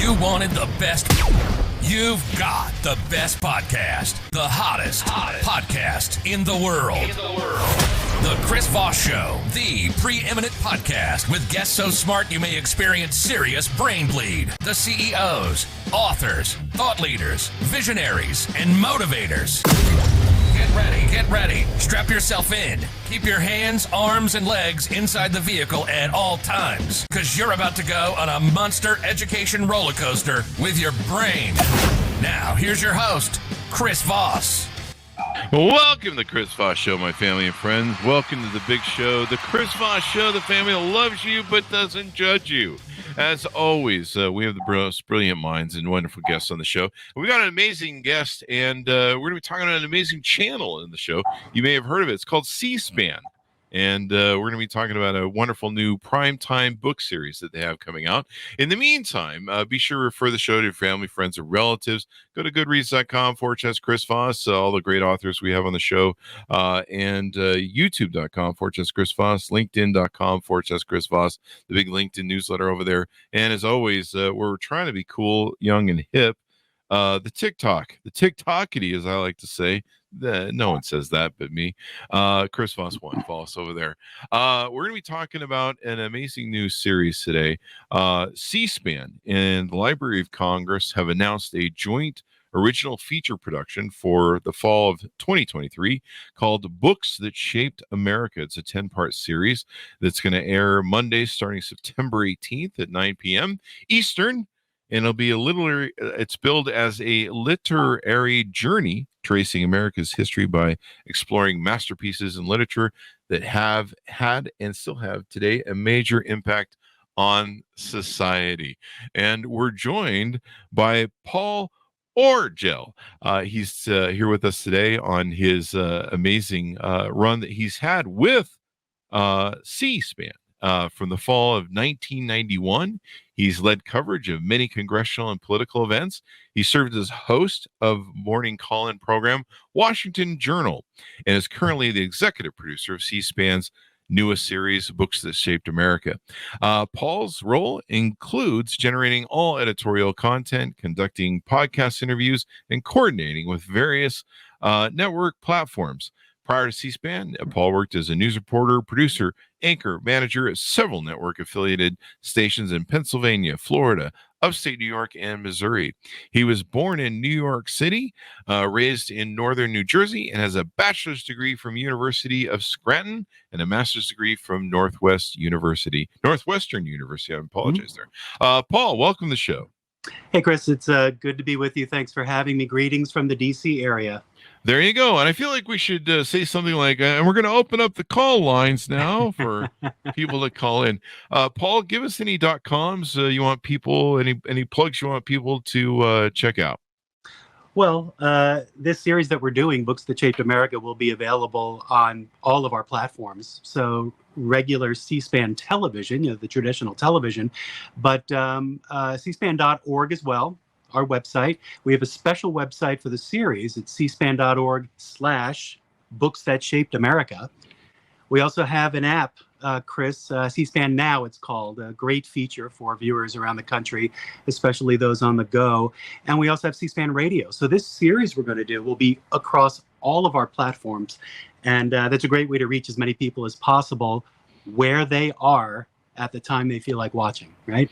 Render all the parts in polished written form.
You wanted the best. You've got the best podcast. The hottest podcast in the world. The Chris Voss Show, the preeminent podcast with guests so smart you may experience serious brain bleed. The CEOs, authors, thought leaders, visionaries, and motivators. Get ready. Strap yourself in. Keep your hands, arms, and legs inside the vehicle at all times, because you're about to go on a monster education roller coaster with your brain. Now, here's your host, Chris Voss. Welcome to the Chris Voss Show, my family and friends. Welcome to the big show, the Chris Voss Show, the family that loves you but doesn't judge you. As always, we have the most brilliant minds and wonderful guests on the show. We got an amazing guest, and we're going to be talking about an amazing channel in the show. You may have heard of it. It's called C-SPAN. And we're going to be talking about a wonderful new Primetime book series that they have coming out. In the meantime, be sure to refer the show to your family, friends, or relatives. Go to goodreads.com/Chris Voss, all the great authors we have on the show, and youtube.com/Chris Voss, linkedin.com/Chris Voss, the big LinkedIn newsletter over there. And as always, we're trying to be cool, young, and hip. The TikTokity, as I like to say. No one says that but me. Chris Voss 1, follow us over there. We're going to be talking about an amazing new series today. C-SPAN and the Library of Congress have announced a joint original feature production for the fall of 2023 called Books That Shaped America. It's a 10-part series that's going to air Monday starting September 18th at 9 p.m. Eastern. And it'll be it's billed as a literary journey tracing America's history by exploring masterpieces in literature that have had and still have today a major impact on society. And we're joined by Paul Orgel. He's here with us today on his amazing run that he's had with C-SPAN. From the fall of 1991, he's led coverage of many congressional and political events. He served as host of morning call-in program Washington Journal and is currently the executive producer of C-SPAN's newest series, Books That Shaped America. Paul's role includes generating all editorial content, conducting podcast interviews, and coordinating with various network platforms. Prior to C-SPAN, Paul worked as a news reporter, producer, anchor, manager at several network-affiliated stations in Pennsylvania, Florida, upstate New York, and Missouri. He was born in New York City, raised in northern New Jersey, and has a bachelor's degree from University of Scranton and a master's degree from Northwestern University. I apologize there. Paul, welcome to the show. Hey, Chris, it's good to be with you. Thanks for having me. Greetings from the D.C. area. There you go. And I feel like we should say something like, and we're going to open up the call lines now for people to call in. Paul, give us any .coms you want people, any plugs you want people to check out. Well, this series that we're doing, Books That Shaped America, will be available on all of our platforms. So regular C-SPAN television, the traditional television, but cspan.org as well. Our website. We have a special website for the series. It's cspan.org/Books That Shaped America. We also have an app, Chris, C-SPAN Now it's called, a great feature for viewers around the country, especially those on the go. And we also have C-SPAN Radio. So this series we're going to do will be across all of our platforms. And that's a great way to reach as many people as possible where they are at the time they feel like watching, right?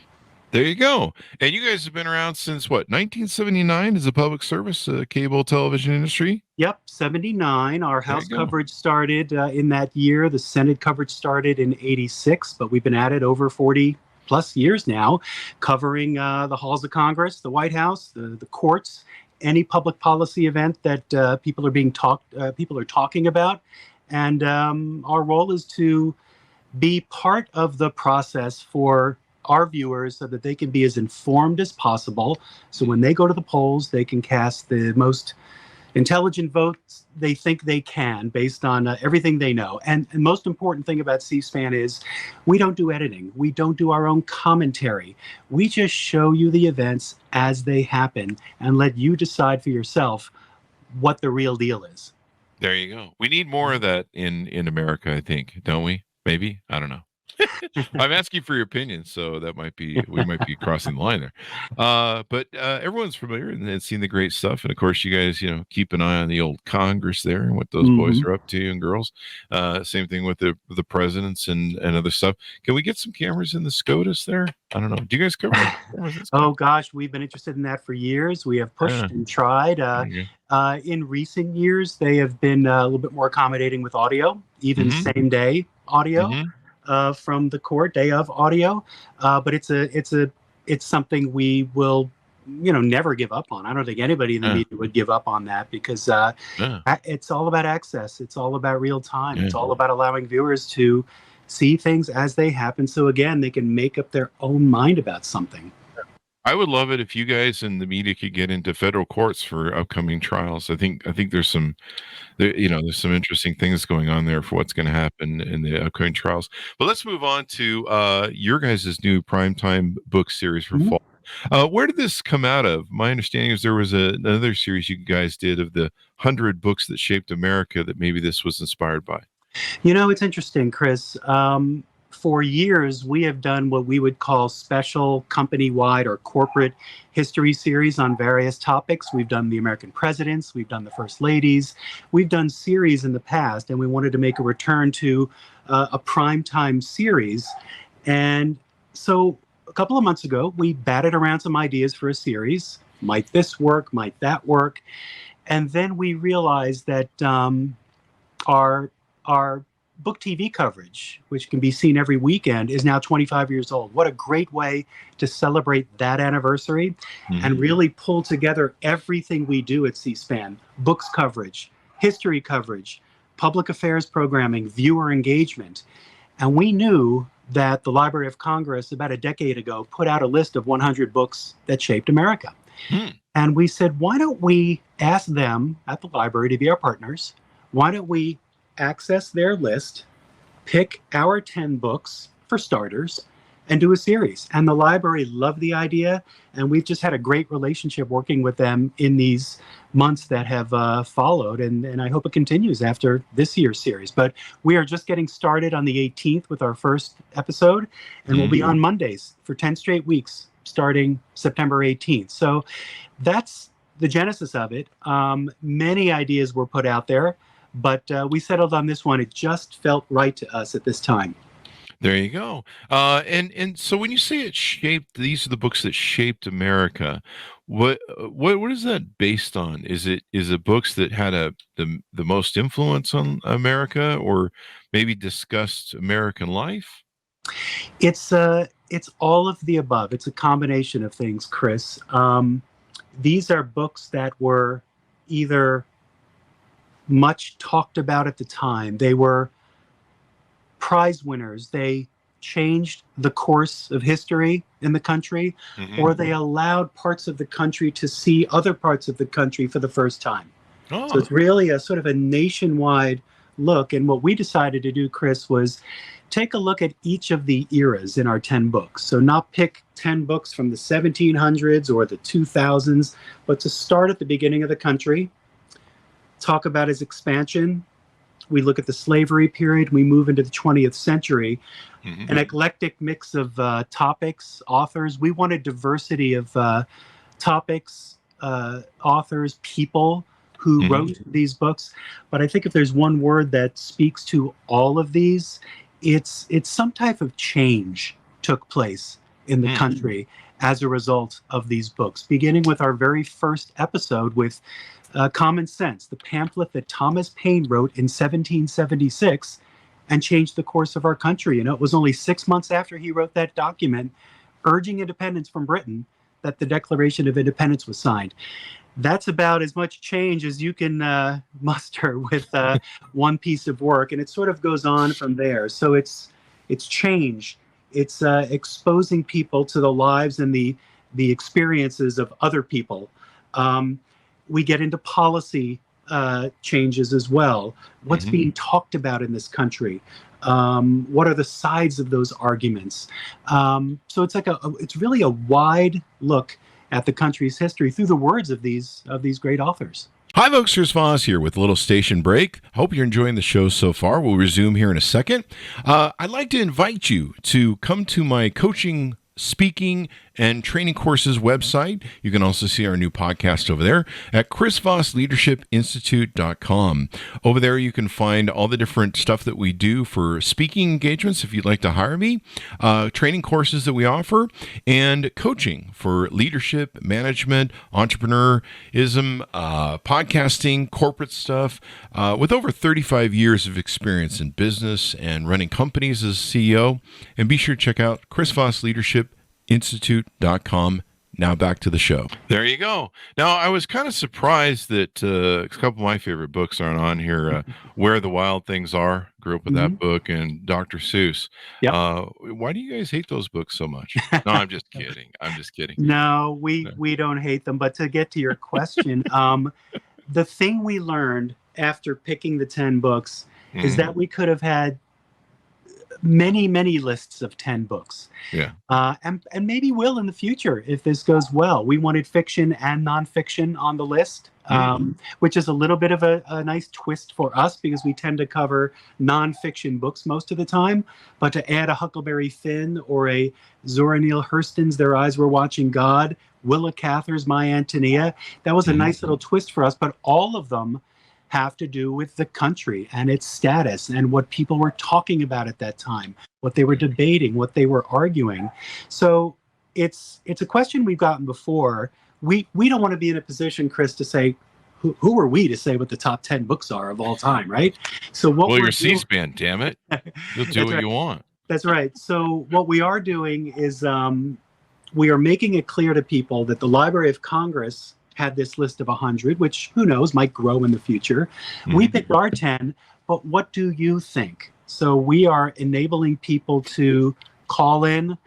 There you go. And you guys have been around since what, 1979 as a public service cable television industry? Yep, 79. Our House coverage started in that year. The Senate coverage started in 86, but we've been at it over 40 plus years now, covering the halls of Congress, the White House, the courts, any public policy event that people are talking about. And our role is to be part of the process for our viewers so that they can be as informed as possible. So when they go to the polls, they can cast the most intelligent votes they think they can based on everything they know. And the most important thing about C-SPAN is we don't do editing. We don't do our own commentary. We just show you the events as they happen and let you decide for yourself what the real deal is. There you go. We need more of that in America, I think, don't we? Maybe? I don't know. I'm asking for your opinion, so we might be crossing the line there. But everyone's familiar and seen the great stuff, and of course, you guys, keep an eye on the old Congress there and what those boys are up to and girls. Same thing with the presidents and other stuff. Can we get some cameras in the SCOTUS there? I don't know. Do you guys cover cameras? Oh gosh, we've been interested in that for years. We have pushed and tried. In recent years, they have been a little bit more accommodating with audio, even same day audio from the court, day of audio. But it's something we will, never give up on. I don't think anybody in the media would give up on that because it's all about access. It's all about real time. It's all about allowing viewers to see things as they happen. So again, they can make up their own mind about something. I would love it if you guys in the media could get into federal courts for upcoming trials. I think there's some interesting things going on there for what's going to happen in the upcoming trials. But let's move on to your guys' new Primetime book series for fall. Where did this come out of? My understanding is there was another series you guys did of the 100 books that shaped America that maybe this was inspired by. It's interesting, Chris. For years, we have done what we would call special company-wide or corporate history series on various topics. We've done the American presidents. We've done the first ladies. We've done series in the past, and we wanted to make a return to a primetime series. And so a couple of months ago, we batted around some ideas for a series. Might this work? Might that work? And then we realized that our book TV coverage, which can be seen every weekend, is now 25 years old. What a great way to celebrate that anniversary and really pull together everything we do at C-SPAN: books coverage, history coverage, public affairs programming, viewer engagement. And we knew that the Library of Congress about a decade ago put out a list of 100 books that shaped America. And we said, why don't we ask them at the library to be our partners? Why don't we access their list, pick our 10 books for starters, and do a series? And the library loved the idea, and we've just had a great relationship working with them in these months that have followed, and I hope it continues after this year's series. But we are just getting started on the 18th with our first episode, and we'll be on Mondays for 10 straight weeks starting September 18th. So that's the genesis of it. Many ideas were put out there, but we settled on this one. It just felt right to us at this time. There you go. And so when you say these are the books that shaped America, what is that based on? Is it books that had the most influence on America, or maybe discussed American life? It's all of the above. It's a combination of things, Chris. These are books that were either much talked about at the time. They were prize winners. They changed the course of history in the country, or they allowed parts of the country to see other parts of the country for the first time. So it's really a sort of a nationwide look. And what we decided to do, Chris, was take a look at each of the eras in our 10 books. So not pick 10 books from the 1700s or the 2000s, but to start at the beginning of the country, talk about its expansion. We look at the slavery period. We move into the 20th century. An eclectic mix of topics, authors. We wanted diversity of topics, authors, people who wrote these books. But I think if there's one word that speaks to all of these, it's some type of change took place in the country as a result of these books, beginning with our very first episode with Common Sense, the pamphlet that Thomas Paine wrote in 1776 and changed the course of our country. It was only 6 months after he wrote that document urging independence from Britain that the Declaration of Independence was signed. That's about as much change as you can muster with one piece of work, and it sort of goes on from there. So it's change. It's exposing people to the lives and the experiences of other people. We get into policy changes as well. What's being talked about in this country? What are the sides of those arguments? So it's really a wide look at the country's history through the words of these great authors. Hi, folks. Chris Voss here with a little station break. Hope you're enjoying the show so far. We'll resume here in a second. I'd like to invite you to come to my coaching, speaking, and training courses website. You can also see our new podcast over there at chrisvossleadershipinstitute.com. Over there, you can find all the different stuff that we do for speaking engagements if you'd like to hire me, training courses that we offer, and coaching for leadership, management, entrepreneurism, podcasting, corporate stuff. With over 35 years of experience in business and running companies as CEO. And be sure to check out chrisvossleadershipinstitute.com. Now back to the show. There you go. Now, I was kind of surprised that a couple of my favorite books aren't on here. Where the Wild Things Are, grew up with that book, and Dr. Seuss. Yep. Why do you guys hate those books so much? No, I'm just kidding. No, we don't hate them. But to get to your question, the thing we learned after picking the 10 books is that we could have had many lists of 10 books. Yeah. And maybe will in the future if this goes well. We wanted fiction and nonfiction on the list, which is a little bit of a nice twist for us because we tend to cover nonfiction books most of the time. But to add a Huckleberry Finn or a Zora Neale Hurston's Their Eyes Were Watching God, Willa Cather's My Antonia, that was a nice little twist for us. But all of them have to do with the country and its status and what people were talking about at that time, what they were debating, what they were arguing. So it's a question we've gotten before. We don't want to be in a position, Chris, to say, who are we to say what the top 10 books are of all time, right? So you're C-SPAN, damn it. You'll do what you want. That's right. So what we are doing is we are making it clear to people that the Library of Congress had this list of 100, which who knows, might grow in the future. We picked our 10, but what do you think? So we are enabling people to call in,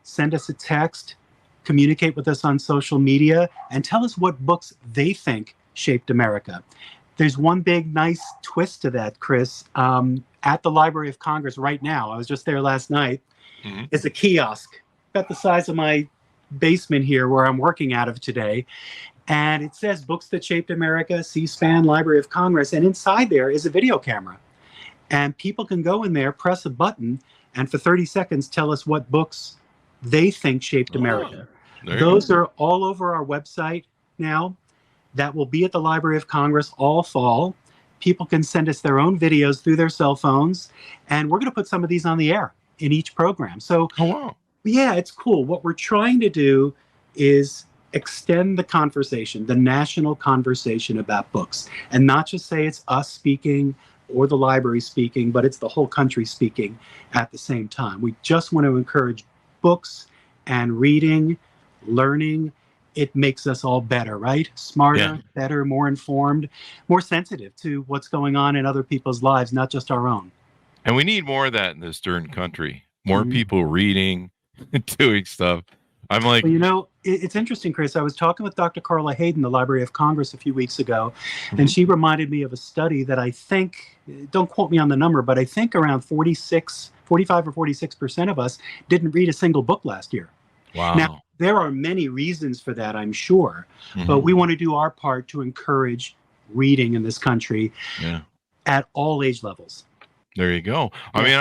send us a text, communicate with us on social media, and tell us what books they think shaped America. There's one big nice twist to that, Chris. At the Library of Congress right now, I was just there last night, is a kiosk about the size of my basement here where I'm working out of today. And it says Books That Shaped America, C-SPAN, Library of Congress. And inside there is a video camera. And people can go in there, press a button, and for 30 seconds tell us what books they think shaped America. Those are all over our website now. That will be at the Library of Congress all fall. People can send us their own videos through their cell phones. And we're going to put some of these on the air in each program. So, yeah, it's cool. What we're trying to do is extend the conversation, the national conversation about books, and not just say it's us speaking or the library speaking, but it's the whole country speaking at the same time. We just want to encourage books and reading, learning. It makes us all better, right? Smarter, better, more informed, more sensitive to what's going on in other people's lives, not just our own. And we need more of that in this darn country. More people reading, doing stuff. I'm like, well, it's interesting, Chris. I was talking with Dr. Carla Hayden, the Library of Congress, a few weeks ago, and she reminded me of a study that I think, don't quote me on the number, but I think around 45 or 46% of us didn't read a single book last year. Wow. Now, there are many reasons for that, I'm sure, but we want to do our part to encourage reading in this country at all age levels. There you go. I mean,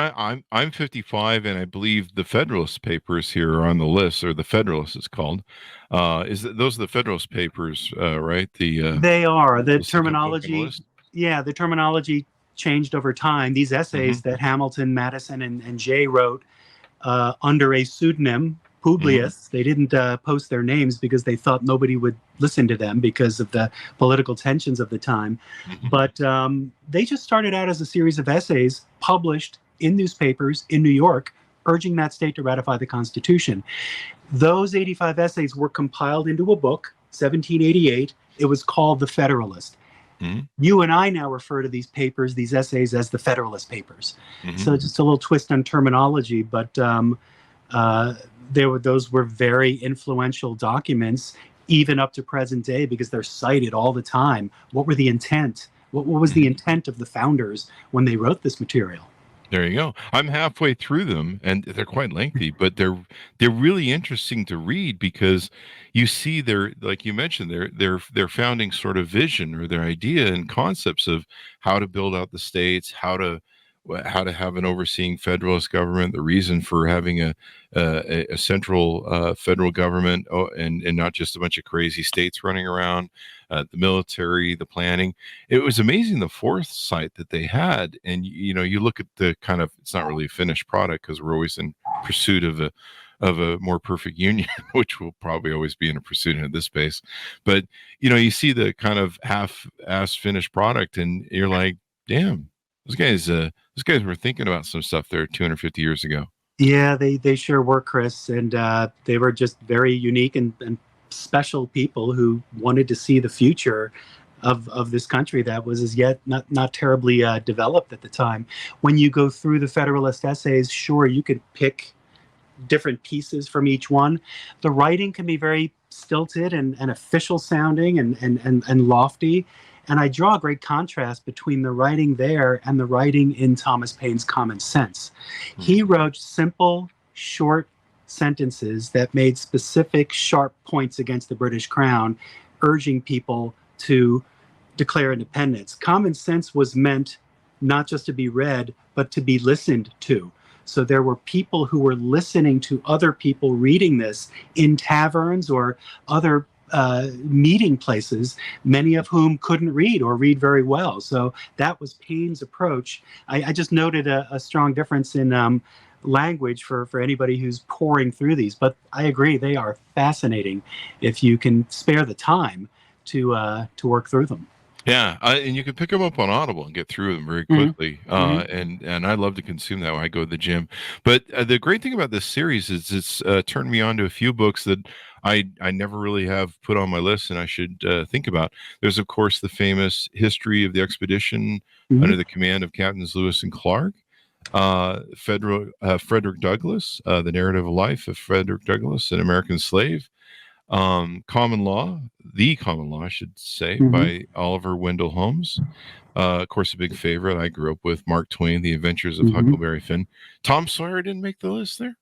I'm 55, and I believe the Federalist Papers here are on the list, or the Federalist is called. Those are the Federalist Papers, right? They are. The terminology. Yeah, the terminology changed over time. These essays that Hamilton, Madison, and Jay wrote under a pseudonym, Publius. They didn't post their names because they thought nobody would listen to them because of the political tensions of the time. But they just started out as a series of essays published in newspapers in New York, urging that state to ratify the Constitution. Those 85 essays were compiled into a book, 1788. It was called The Federalist. You and I now refer to these papers, these essays, as the Federalist Papers. So just a little twist on terminology, but those were very influential documents, even up to present day, because they're cited all the time. What were the intent? What was the intent of the founders when they wrote this material? There you go. I'm halfway through them, and they're quite lengthy, but they're really interesting to read because you see their, like you mentioned, their founding sort of vision or their idea and concepts of how to build out the states, how to have an overseeing federalist government, the reason for having a central federal government, and not just a bunch of crazy states running around, the military, the planning. It was amazing the foresight that they had. And, you look at the kind of, it's not really a finished product because we're always in pursuit of a more perfect union, which will probably always be in a pursuit at this space. But, you see the kind of half-assed finished product and you're like, damn, those guys were thinking about some stuff there 250 years ago. Yeah, they sure were, Chris, and they were just very unique and special people who wanted to see the future of this country that was as yet not terribly developed at the time. When you go through the Federalist essays, sure, you could pick different pieces from each one. The writing can be very stilted and official sounding and lofty. And I draw a great contrast between the writing there and the writing in Thomas Paine's Common Sense. He wrote simple, short sentences that made specific, sharp points against the British Crown, urging people to declare independence. Common Sense was meant not just to be read, but to be listened to. So there were people who were listening to other people reading this in taverns or other meeting places, many of whom couldn't read or read very well. So that was Paine's approach. I just noted a strong difference in language for anybody who's pouring through these. But I agree, they are fascinating if you can spare the time to work through them. Yeah, and you can pick them up on Audible and get through them very quickly. And I love to consume that when I go to the gym. But the great thing about this series is it's turned me on to a few books that I never really have put on my list and I should think about. There's, of course, the famous History of the Expedition under the command of Captains Lewis and Clark. Frederick Douglass, The Narrative of Life of Frederick Douglass, an American Slave. Common Law, I should say, by Oliver Wendell Holmes. Of course, a big favorite I grew up with, Mark Twain, The Adventures of Huckleberry Finn. Tom Sawyer didn't make the list there?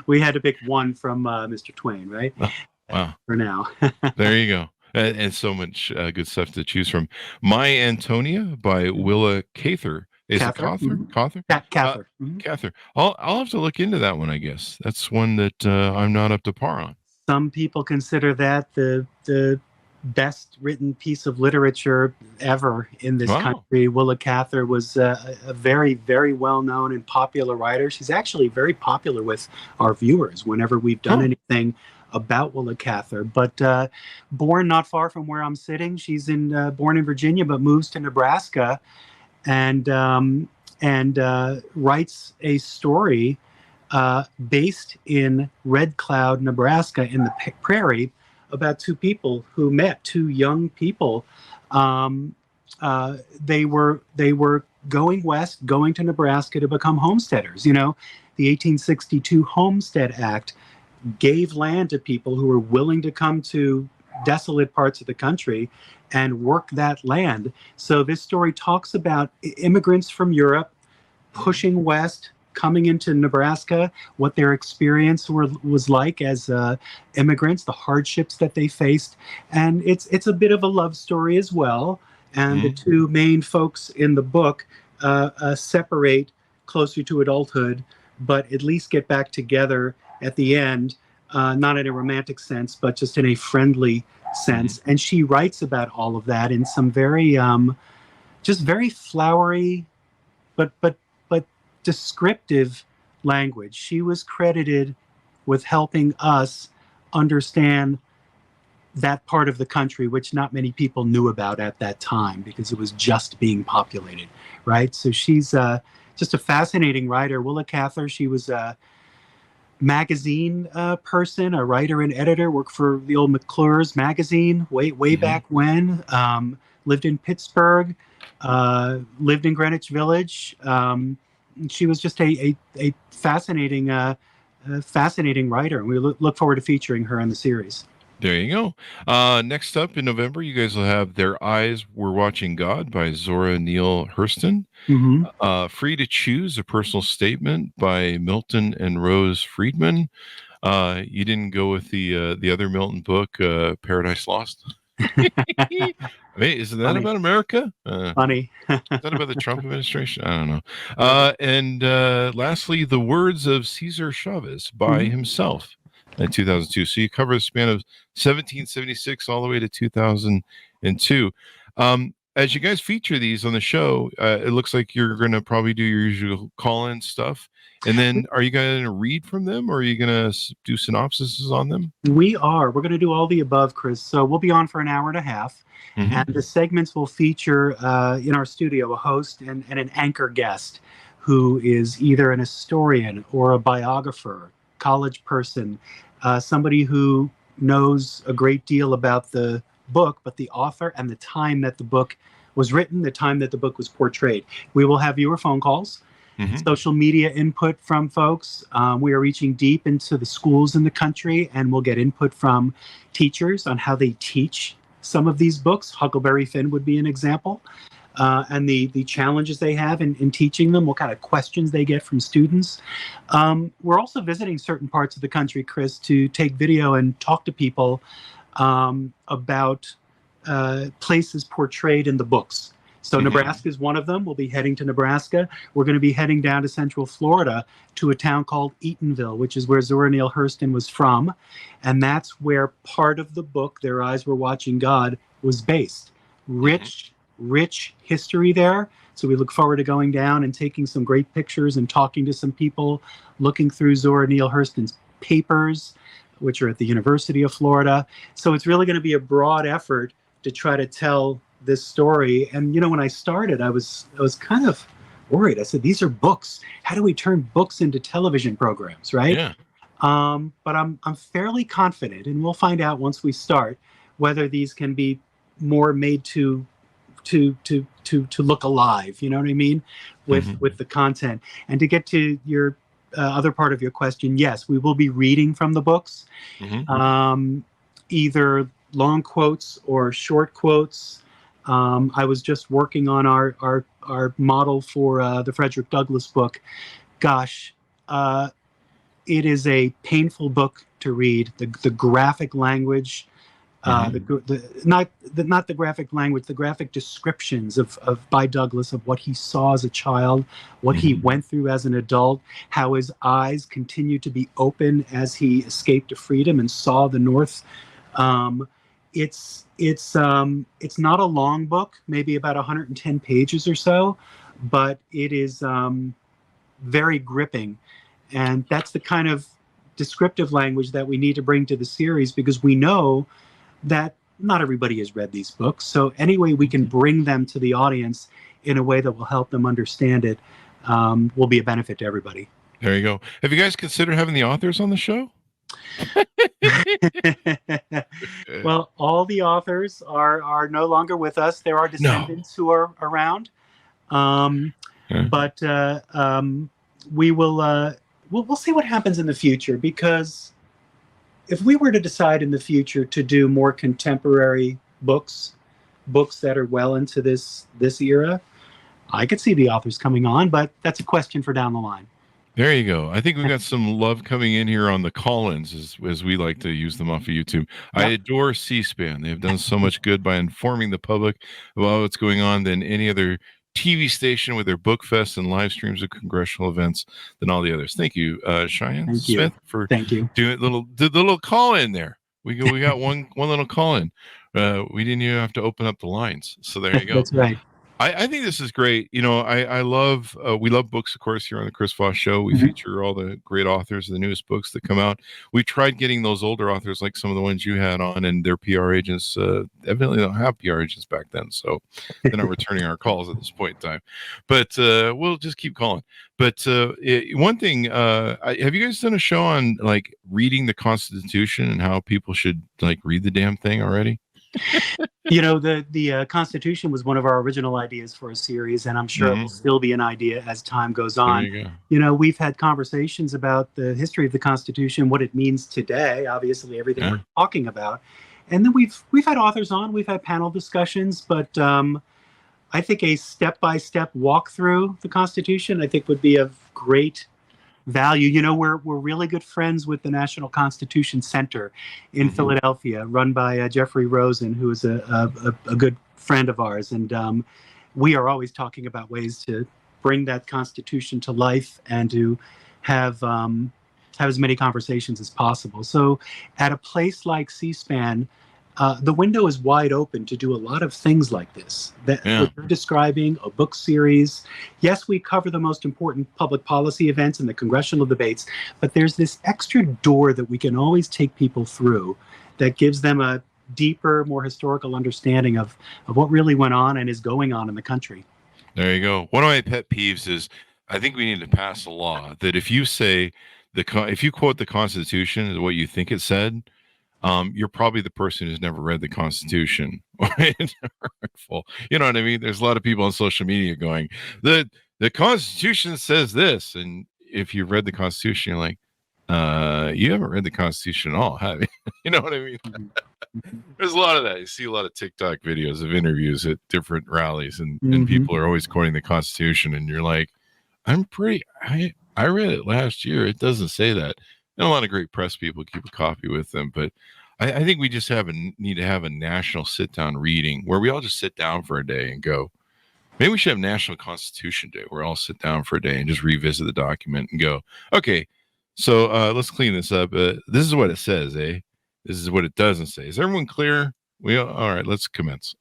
We had to pick one from Mr. Twain, right? Oh, wow. For now. There you go. And so much good stuff to choose from. My Antonia by Willa Cather. Is Cather? it Cather? Cather. Cather. I'll have to look into that one, I guess. That's one that I'm not up to par on. Some people consider that the best written piece of literature ever in this country. Willa Cather was a very, very well-known and popular writer. She's actually very popular with our viewers whenever we've done anything about Willa Cather. But born not far from where I'm sitting, she's born in Virginia but moves to Nebraska and writes a story based in Red Cloud, Nebraska, in the prairie, about two people who met, two young people. They were going west, going to Nebraska to become homesteaders. The 1862 Homestead Act gave land to people who were willing to come to desolate parts of the country and work that land. So this story talks about immigrants from Europe pushing west, coming into Nebraska, what their experience was like as immigrants, the hardships that they faced. And it's a bit of a love story as well. And the two main folks in the book separate closer to adulthood, but at least get back together at the end, not in a romantic sense, but just in a friendly sense. And she writes about all of that in some very, just very flowery, but descriptive language. She was credited with helping us understand that part of the country, which not many people knew about at that time because it was just being populated, right? So she's just a fascinating writer. Willa Cather, she was a magazine person, a writer and editor, worked for the old McClure's magazine way back when, lived in Pittsburgh, lived in Greenwich Village. She was just a fascinating writer, and we look forward to featuring her in the series. There you go. Next up in November, you guys will have Their Eyes Were Watching God by Zora Neale Hurston. Mm-hmm. Free to Choose, A Personal Statement by Milton and Rose Friedman. You didn't go with the other Milton book, Paradise Lost? Wait, isn't that Funny. about America? Funny. Is that about the Trump administration? I don't know. And lastly, The Words of Cesar Chavez by himself in 2002. So you cover the span of 1776 all the way to 2002. As you guys feature these on the show, it looks like you're going to probably do your usual call-in stuff. And then are you going to read from them, or are you going to do synopsises on them? We are. We're going to do all the above, Chris. So we'll be on for an hour and a half. And the segments will feature in our studio a host and an anchor guest who is either an historian or a biographer, college person, somebody who knows a great deal about the book, but the author and the time that the book was written, the time that the book was portrayed. We will have viewer phone calls, social media input from folks. We are reaching deep into the schools in the country, and we'll get input from teachers on how they teach some of these books. Huckleberry Finn would be an example. And the challenges they have in teaching them, what kind of questions they get from students. We're also visiting certain parts of the country, Chris, to take video and talk to people about places portrayed in the books. So Nebraska is one of them. We'll be heading to Nebraska. We're going to be heading down to Central Florida to a town called Eatonville, which is where Zora Neale Hurston was from. And that's where part of the book, Their Eyes Were Watching God, was based. Rich history there. So we look forward to going down and taking some great pictures and talking to some people, looking through Zora Neale Hurston's papers, which are at the University of Florida. So it's really going to be a broad effort to try to tell this story. And, you know, when I started, I was kind of worried. I said, these are books. How do we turn books into television programs, right? Yeah. But I'm fairly confident, and we'll find out once we start, whether these can be more made to look alive, you know what I mean, with the content. And to get to your other part of your question, yes, we will be reading from the books, either long quotes or short quotes. I was just working on our model for the Frederick Douglass book. Gosh, it is a painful book to read. The graphic language, not the graphic language, the graphic descriptions of by Douglass of what he saw as a child, what he went through as an adult, how his eyes continued to be open as he escaped to freedom and saw the North. It's not a long book, maybe about 110 pages or so, but it is very gripping. And that's the kind of descriptive language that we need to bring to the series, because we know that not everybody has read these books. So any way we can bring them to the audience in a way that will help them understand it will be a benefit to everybody. There you go. Have you guys considered having the authors on the show? Well, all the authors are no longer with us. There are descendants who are around, but we will we'll see what happens in the future, because if we were to decide in the future to do more contemporary books that are well into this era, I could see the authors coming on, but that's a question for down the line. There you go. I think we've got some love coming in here on the call-ins, as we like to use them off of YouTube. I adore C-SPAN. They've done so much good by informing the public about what's going on than any other TV station with their book fests and live streams of congressional events than all the others. Thank you, Cheyenne Smith, for doing the little call-in there. We got one little call-in. We didn't even have to open up the lines. So there you go. That's right. I think this is great. You know, I love, we love books, of course, here on the Chris Voss Show. We feature all the great authors of the newest books that come out. We tried getting those older authors, like some of the ones you had on, and their PR agents evidently don't have PR agents back then. So they're not returning our calls at this point in time. But we'll just keep calling. But one thing, have you guys done a show on like reading the Constitution and how people should like read the damn thing already? The Constitution was one of our original ideas for a series, and I'm sure it will still be an idea as time goes on. There you go. We've had conversations about the history of the Constitution, what it means today, obviously everything we're talking about. And then we've had authors on, we've had panel discussions, but I think a step-by-step walk through the Constitution, I think, would be of great value. We're really good friends with the National Constitution Center in Philadelphia, run by Jeffrey Rosen, who is a good friend of ours. And we are always talking about ways to bring that Constitution to life and to have as many conversations as possible. So at a place like C-SPAN, the window is wide open to do a lot of things like this. What you're describing, a book series. Yes, we cover the most important public policy events and the congressional debates, but there's this extra door that we can always take people through that gives them a deeper, more historical understanding of what really went on and is going on in the country. There you go. One of my pet peeves is I think we need to pass a law that if you say if you quote the Constitution as what you think it said, you're probably the person who's never read the Constitution. You know what I mean? There's a lot of people on social media going, the Constitution says this. And if you've read the Constitution, you're like, you haven't read the Constitution at all, have you? You know what I mean? There's a lot of that. You see a lot of TikTok videos of interviews at different rallies, and people are always quoting the Constitution. And you're like, I read it last year. It doesn't say that. And a lot of great press people keep a copy with them, but I think we just need to have a national sit-down reading where we all just sit down for a day and go, maybe we should have National Constitution Day where we all sit down for a day and just revisit the document and go, okay, so let's clean this up. This is what it says, eh? This is what it doesn't say. Is everyone clear? All right, let's commence.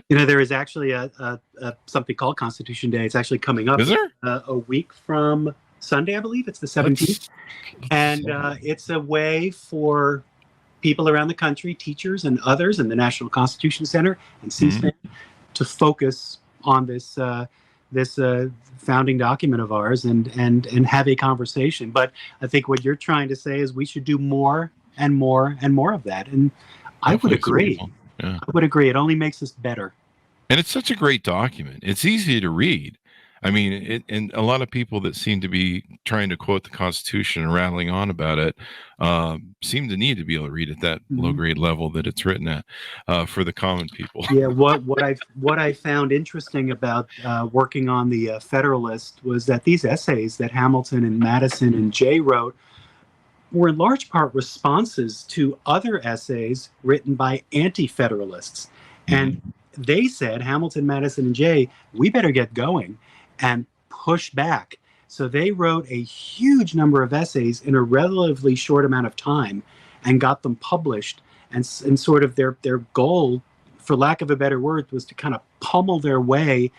There is actually a something called Constitution Day. It's actually coming up. Is there? A week from Sunday, I believe. It's the 17th. And it's a way for people around the country, teachers and others, and the National Constitution Center and C-SPAN to focus on this founding document of ours and have a conversation. But I think what you're trying to say is we should do more and more and more of that. And I would agree. I would agree. It only makes us better. And it's such a great document. It's easy to read. I mean, and a lot of people that seem to be trying to quote the Constitution and rattling on about it seem to need to be able to read at that low grade level that it's written at for the common people. Yeah, what I found interesting about working on the Federalist was that these essays that Hamilton and Madison and Jay wrote were in large part responses to other essays written by anti-federalists. And they said, Hamilton, Madison, and Jay, we better get going and push back. So they wrote a huge number of essays in a relatively short amount of time and got them published. And sort of their goal, for lack of a better word, was to kind of pummel their way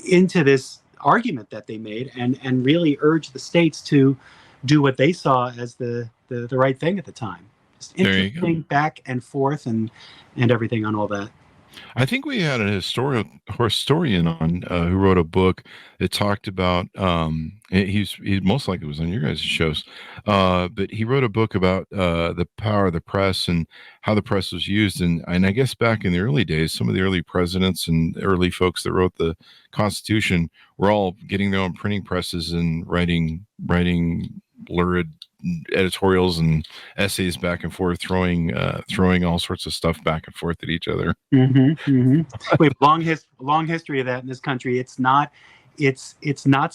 into this argument that they made and really urge the states to do what they saw as the right thing at the time. Just interesting back and forth and everything on all that. I think we had a historian on who wrote a book that talked about he most likely was on your guys' shows, but he wrote a book about the power of the press and how the press was used. And I guess back in the early days, some of the early presidents and early folks that wrote the Constitution were all getting their own printing presses and writing lurid editorials and essays back and forth, throwing all sorts of stuff back and forth at each other. We have long history of that in this country. It's not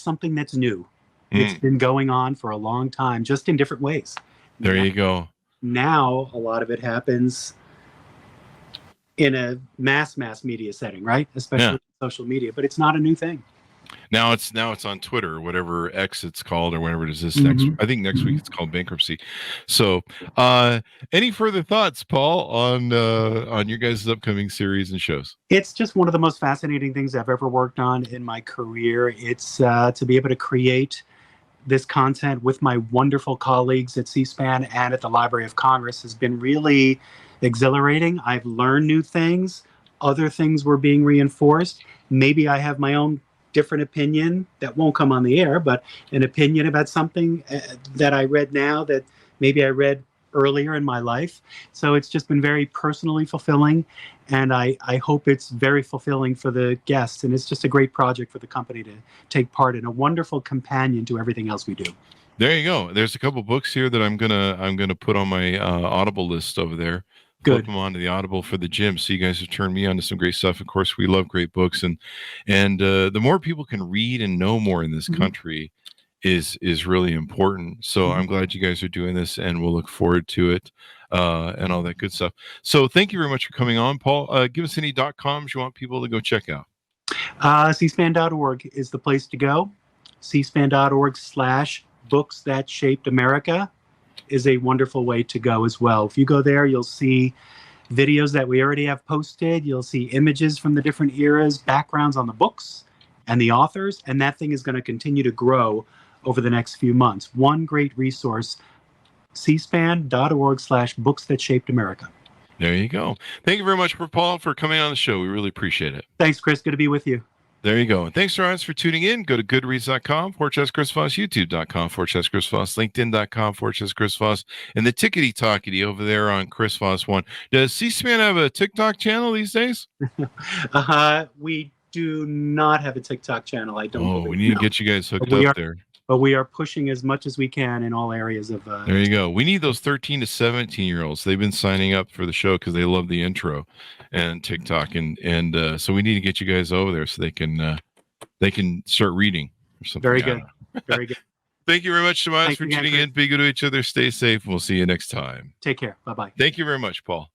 something that's new. It's been going on for a long time, just in different ways. There you go. Now a lot of it happens in a mass media setting, right? Especially social media, but it's not a new thing. Now it's on Twitter, or whatever X it's called, or whatever it is this next. I think next week it's called bankruptcy. So, any further thoughts, Paul, on your guys' upcoming series and shows? It's just one of the most fascinating things I've ever worked on in my career. It's to be able to create this content with my wonderful colleagues at C-SPAN and at the Library of Congress has been really exhilarating. I've learned new things. Other things were being reinforced. Maybe I have my own different opinion that won't come on the air, but an opinion about something that I read now that maybe I read earlier in my life. So it's just been very personally fulfilling, and I hope it's very fulfilling for the guests. And it's just a great project for the company to take part in, a wonderful companion to everything else we do. There you go. There's a couple books here that I'm gonna put on my Audible list over there. Flip Good. them onto the Audible for the gym. So you guys have turned me on to some great stuff. Of course, we love great books, and the more people can read and know more in this country is really important. So I'm glad you guys are doing this, and we'll look forward to it and all that good stuff. So thank you very much for coming on, Paul. Give us any .coms you want people to go check out. cspan.org is the place to go. cspan.org/books that shaped America is a wonderful way to go as well. If you go there, you'll see videos that we already have posted. You'll see images from the different eras, backgrounds on the books and the authors, and that thing is going to continue to grow over the next few months. One great resource, cspan.org/books that shaped America. There you go. Thank you very much, Paul, for coming on the show. We really appreciate it. Thanks, Chris. Good to be with you. There you go. And thanks to our audience for tuning in. Go to goodreads.com/Chris Voss, youtube.com/Chris Voss, linkedin.com/Chris Voss, and the tickety talkety over there on Chris Voss 1. Does C-SPAN have a TikTok channel these days? We do not have a TikTok channel. I don't believe. We need to get you guys hooked up there. But we are pushing as much as we can in all areas of. There you go. We need those 13 to 17-year-olds. They've been signing up for the show because they love the intro and TikTok, and so we need to get you guys over there so they can start reading or something. Very good. Very good. Thank you very much, Tomas, for tuning in. Be good to each other. Stay safe. We'll see you next time. Take care. Bye-bye. Thank you very much, Paul.